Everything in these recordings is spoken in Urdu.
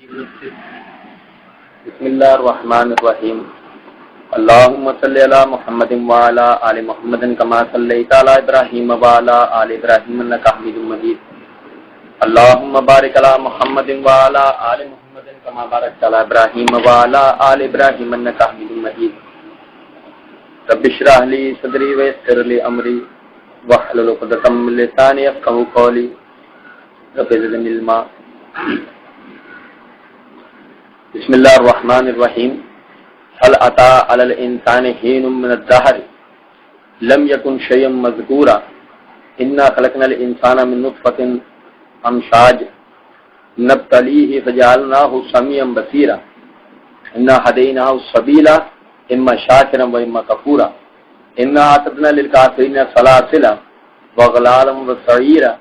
بسم اللہ الرحمن الرحیم اللہم صلی علی محمد وعلی آل محمد کما صلیت علی ابراہیم وعلی آل ابراہیم انک حمید مجید اللہم بارک علی محمد وعلی آل محمد کما بارکت علی ابراہیم وعلی آل ابراہیم انک حمید مجید رب اشرح لی صدری ویسر لی امری واحلل عقدۃ من لسانی یفقهوا قولی رب زدنی علما. بسم اللہ الرحمن الرحیم هل اتى على الانسان حين من الدهر لم يكن شيئا مذكورا انا خلقنا الانسان من نطفة امشاج نبتليه فجعلناه سميعا بصيرا انا هديناه السبيل اما شاكرا واما كفورا انا اعتدنا للكافرين سلاسل واغلالا وسعيرا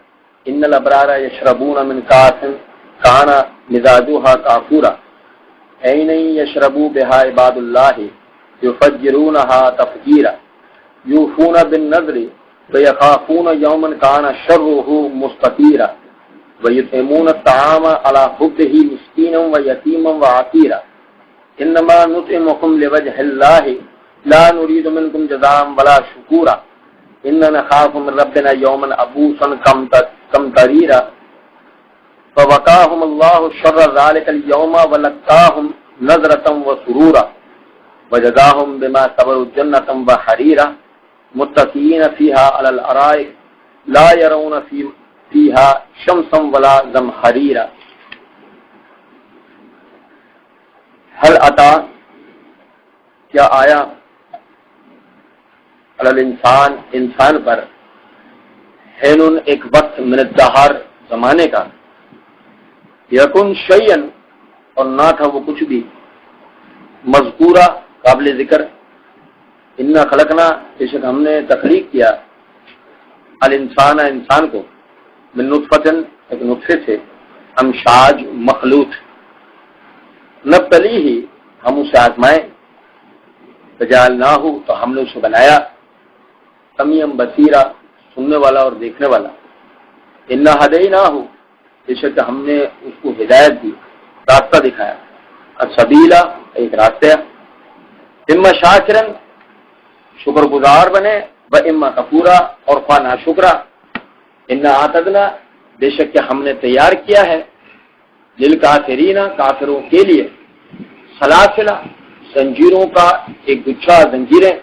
ان الابرار يشربون من كاس كان مزاجها كافورا عین یشربوا بها عباد اللہ یفجرونها تفجیرا یوفون بالنذر ویخافون یوما کان شره مستطیرا ویطعمون الطعام علی حبه مسکینا ویتیما وعسیرا انما نطعمکم لوجه اللہ لا نرید منکم جزاء ولا شکورا انا نخاف من ربنا یوما عبوسا قمطریرا فوقاهم الله شر ذلك اليوم ولقاهم نظرة وسرورا وجزاهم بما صبروا جنة وحريرا متكئين فيها على الارائك لا يرون فيها شمسا ولا زمهريرا. هل اتى کیا آیا علی الانسان انسان پر حین ایک وقت من الدہر زمانے کا یکن شیئن اور نہ تھا وہ کچھ بھی مذکورہ قابل ذکر انا خلقنا بے شک ہم نے تخلیق کیا الانسان انسان کو من نطفتن ایک نطفے سے امشاج مخلوط نبتلیہ ہم اسے آزمائے فجعلناہ تو ہم نے اسے بنایا سمیعا بصیرا سننے والا اور دیکھنے والا انا ہدیناہ بے شک ہم نے اس کو ہدایت دی راستہ دکھایا السبیلا ایک راستہ اما شاکرن شکر گزار بنے و اما کفورا اور خواہ ناشکرا انا اعتدنا بے شک کہ ہم نے تیار کیا ہے للکافرین کافروں کے لیے سلاسل زنجیروں کا ایک گچھا زنجیریں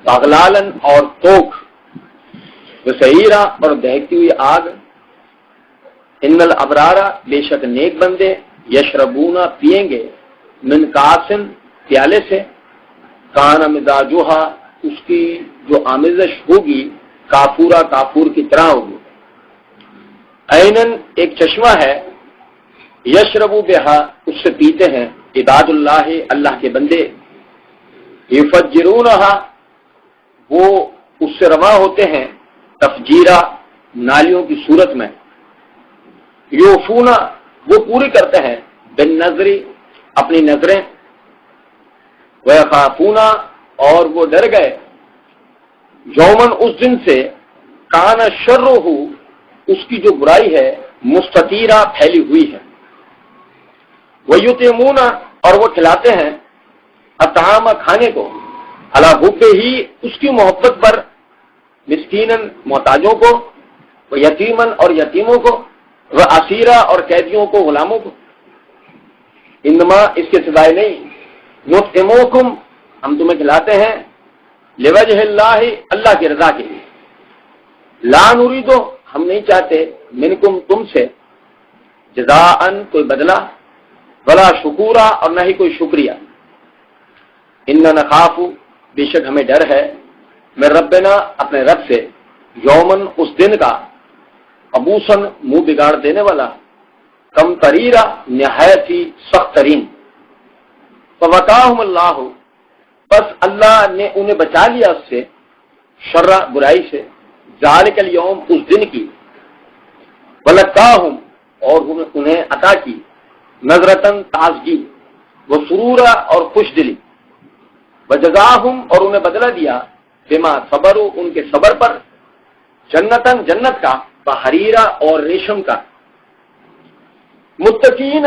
اغلالن اور توک وسعیرا اور دہتی ہوئی آگ ان الابرارا بے شک نیک بندے یشربونا پیئیں گے من کاسن پیالے سے کان مزاجوہا اس کی جو آمیزش ہوگی کافورا کافور کی طرح ہوگی عینن ایک چشمہ ہے یشربو بہا اس سے پیتے ہیں عباد اللہ اللہ کے بندے یفجرونہا وہ اس سے رواں ہوتے ہیں تفجیرا نالیوں کی صورت میں یوفونا وہ پوری کرتے ہیں بالنظری اپنی نظریں ویخافونا اور وہ ڈر گئے یومن اس دن سے کان شرہ اس کی جو برائی ہے مستطیرا پھیلی ہوئی ہے ویطعمونا اور وہ کھلاتے ہیں الطعام کھانے کو علی حب ہی اس کی محبت پر مسکینن محتاجوں کو ویتیمن اور یتیموں کو وہ اسیرہ اور قیدیوں کو غلاموں کو انما اس کے سوائے نہیں نطعمکم ہم تمہیں کھلاتے ہیں لوجہ اللہ اللہ کی رضا کے لیے لا نریدو ہم نہیں چاہتے منکم تم سے جزاءن کوئی بدلہ ولا شکورا اور نہ ہی کوئی شکریہ انا نخاف بے شک ہمیں ڈر ہے میں ربنا اپنے رب سے یومن اس دن کا ابوسن منہ بگاڑ دینے والا کم تریرا نہایت ہی سخت ترین فوقاہم اللہ بس اللہ نے انہیں بچا لیا اس سے شرع برائی سے ذالک الیوم اس دن کی ولقاہم اور انہیں عطا کی نظرتن تازگی و سرورا اور خوش دلی وجزاہم اور انہیں بدلہ دیا بما صبروا ان کے صبر پر جنتن جنت کا بحریرہ اور ریشم کا متقین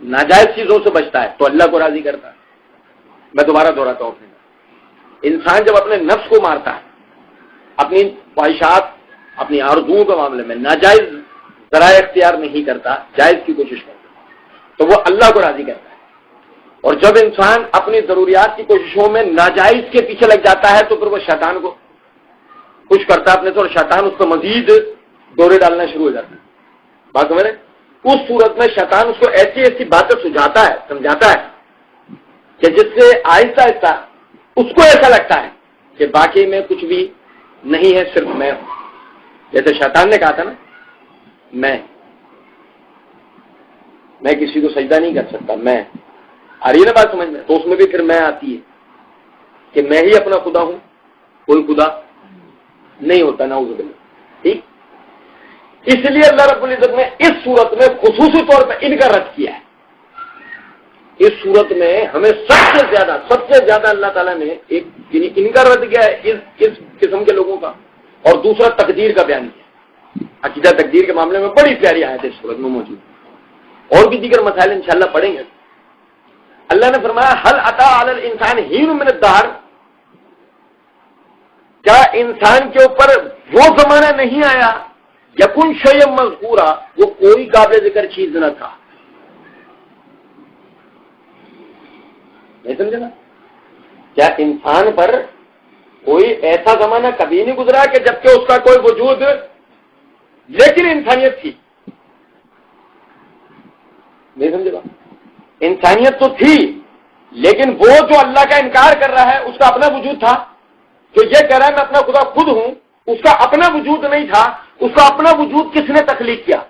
ناجائز چیزوں سے بچتا ہے تو اللہ کو راضی کرتا ہے. میں دوبارہ دہراتا ہوں، انسان جب اپنے نفس کو مارتا ہے، اپنی خواہشات، اپنی آرزوؤں کے معاملے میں ناجائز ذرائع اختیار نہیں کرتا، جائز کی کوشش کرتا تو وہ اللہ کو راضی کرتا ہے. اور جب انسان اپنی ضروریات کی کوششوں میں ناجائز کے پیچھے لگ جاتا ہے تو پھر وہ شیطان کو خوش کرتا ہے اپنے سے، اور شیطان اس کو مزید دورے ڈالنا شروع ہو جاتا ہے. بات سمجھ رہے؟ اس صورت میں شیطان اس کو ایسی ایسی باتیں سجھاتا ہے، سمجھاتا ہے کہ جس سے آہستہ آہستہ اس کو ایسا لگتا ہے کہ باقی میں کچھ بھی نہیں ہے، صرف میں ہوں. جیسے شیطان نے کہا تھا نا، میں کسی کو سجدہ نہیں کر سکتا، میں آ رہی ہے نا بات سمجھ میں؟ تو اس میں بھی پھر میں آتی ہے کہ میں ہی اپنا خدا ہوں، کوئی خدا نہیں ہوتا، نعوذ باللہ. ٹھیک، اس لیے اللہ رب العزت نے اس صورت میں خصوصی طور پہ ان کا رد کیا ہے. اس صورت میں ہمیں سب سے زیادہ اللہ تعالیٰ نے ایک ان کا رد کیا ہے اس قسم کے لوگوں کا، اور دوسرا تقدیر کا بیان کیا. عقیدہ تقدیر کے معاملے میں بڑی پیاری آیت ہے اس صورت میں موجود، اور بھی دیگر مسائل انشاءاللہ پڑھیں گے. اللہ نے فرمایا حل اتی علی الانسان حین من الدہر، کیا انسان کے اوپر وہ زمانہ نہیں آیا یکن شیئا مذکورا، وہ کوئی قابل ذکر چیز نہ تھا. نہیں سمجھے نا؟ کیا انسان پر کوئی ایسا زمانہ کبھی نہیں گزرا کہ جبکہ اس کا کوئی وجود، لیکن انسانیت تھی. نہیں سمجھے گا؟ انسانیت تو تھی، لیکن وہ جو اللہ کا انکار کر رہا ہے اس کا اپنا وجود تھا. جو یہ کہہ رہا ہے میں اپنا خدا خود ہوں، اس کا اپنا وجود نہیں تھا. اس کا اپنا وجود کس نے تخلیق کیا؟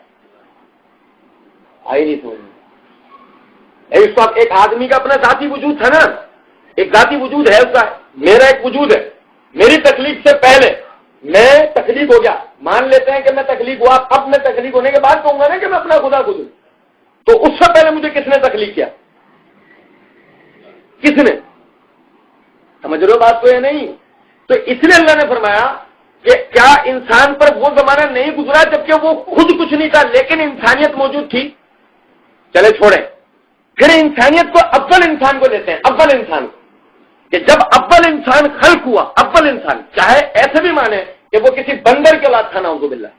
آئی نہیں سمجھ. اس کا ایک آدمی کا اپنا ذاتی وجود تھا نا، ایک ذاتی وجود ہے اس کا. میرا ایک وجود ہے، میری تخلیق سے پہلے میں تخلیق ہو گیا. مان لیتے ہیں کہ میں تخلیق ہوا، اب میں تخلیق ہونے کے بعد کہوں گا نا کہ میں اپنا خدا خود ہوں. تو اس سے پہلے مجھے کس نے تخلیق کیا؟ کس نے؟ سمجھ رہے ہو بات کو یا نہیں؟ تو اس لیے اللہ نے فرمایا کہ کیا انسان پر وہ زمانہ نہیں گزرا جبکہ وہ خود کچھ نہیں تھا لیکن انسانیت موجود تھی. چلے چھوڑیں، پھر انسانیت کو اول انسان کو لیتے ہیں. اول انسان کو، کہ جب اول انسان خلق ہوا، اول انسان چاہے ایسے بھی مانے کہ وہ کسی بندر کے اولاد تھا، نعوذ باللہ،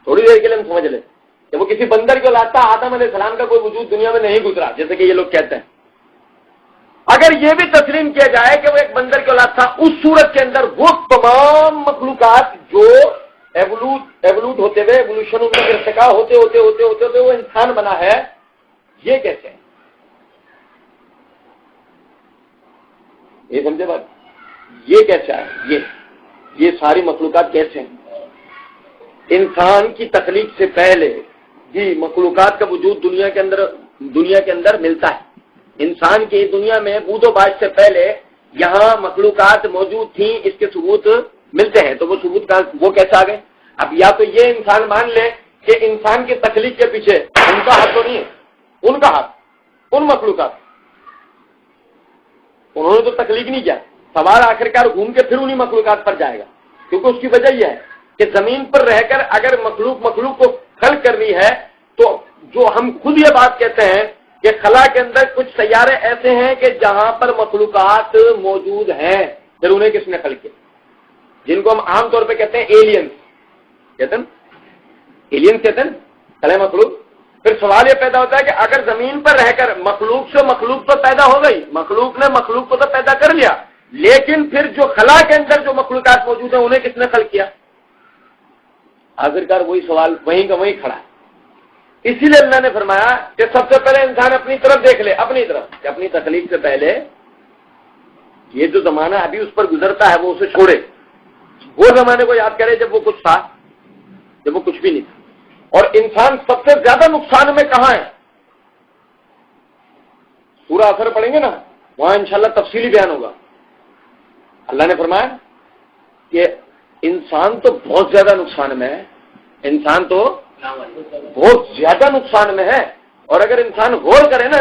تھوڑی دیر کے لیے ہم سمجھ لیں کہ وہ کسی بندر کے اولاد تھا، آدم علیہ السلام کا کوئی وجود دنیا میں نہیں گزرا جیسے کہ یہ لوگ کہتے ہیں. اگر یہ بھی تسلیم کیا جائے کہ وہ ایک بندر کے اولاد تھا، اس صورت کے اندر وہ تمام مخلوقات جو ایولوٹ ہوتے ہوئے، ایوولوشن ان کا ارتقا ہوتے ہوتے وہ انسان بنا ہے، یہ کیسے ہے؟ یہ سمجھے بات؟ یہ کیسے ہے؟ یہ ساری مخلوقات کیسے ہیں؟ انسان کی تخلیق سے پہلے جی مخلوقات کا وجود دنیا کے اندر ملتا ہے. انسان کی دنیا میں بود و باش سے پہلے یہاں مخلوقات موجود تھیں، اس کے ثبوت ملتے ہیں. تو وہ ثبوت کا وہ کیسے آ گئے؟ اب یا تو یہ انسان مان لے کہ انسان کی تخلیق کے پیچھے ان کا ہاتھ تو نہیں ہے، ان کا ہاتھ، ان مخلوقات، انہوں نے تو تخلیق نہیں کیا. سوال آخرکار گھوم کے پھر انہی مخلوقات پر جائے گا، کیونکہ اس کی وجہ یہ ہے کہ زمین پر رہ کر اگر مخلوق کو خلق کرنی ہے تو جو ہم خود یہ بات کہتے ہیں کہ خلا کے اندر کچھ سیارے ایسے ہیں کہ جہاں پر مخلوقات موجود ہیں، پھر انہیں کس نے خلق کیا؟ جن کو ہم عام طور پہ کہتے ہیں ایلینز، ایلینز کہتے ہیں خلا مخلوق. پھر سوال یہ پیدا ہوتا ہے کہ اگر زمین پر رہ کر مخلوق سے مخلوق تو پیدا ہو گئی، مخلوق نے مخلوق کو تو پیدا کر لیا، لیکن پھر جو خلا کے اندر جو مخلوقات موجود ہیں انہیں کس نے خلق کیا؟ آخرکار وہی سوال وہیں کا وہیں کھڑا ہے. اسی لیے اللہ نے فرمایا کہ سب سے پہلے انسان اپنی طرف دیکھ لے، اپنی طرف، کہ اپنی تخلیق سے پہلے یہ جو زمانہ ابھی اس پر گزرتا ہے وہ اسے چھوڑے، وہ زمانے کو یاد کرے جب وہ کچھ تھا، جب وہ کچھ بھی نہیں تھا. اور انسان سب سے زیادہ نقصان میں کہاں ہے؟ سورہ اثر پڑھیں گے نا، وہاں انشاءاللہ تفصیلی بیان ہوگا. اللہ نے فرمایا کہ انسان تو بہت زیادہ نقصان میں ہے، انسان تو بہت زیادہ نقصان میں ہے. اور اگر انسان غور کرے نا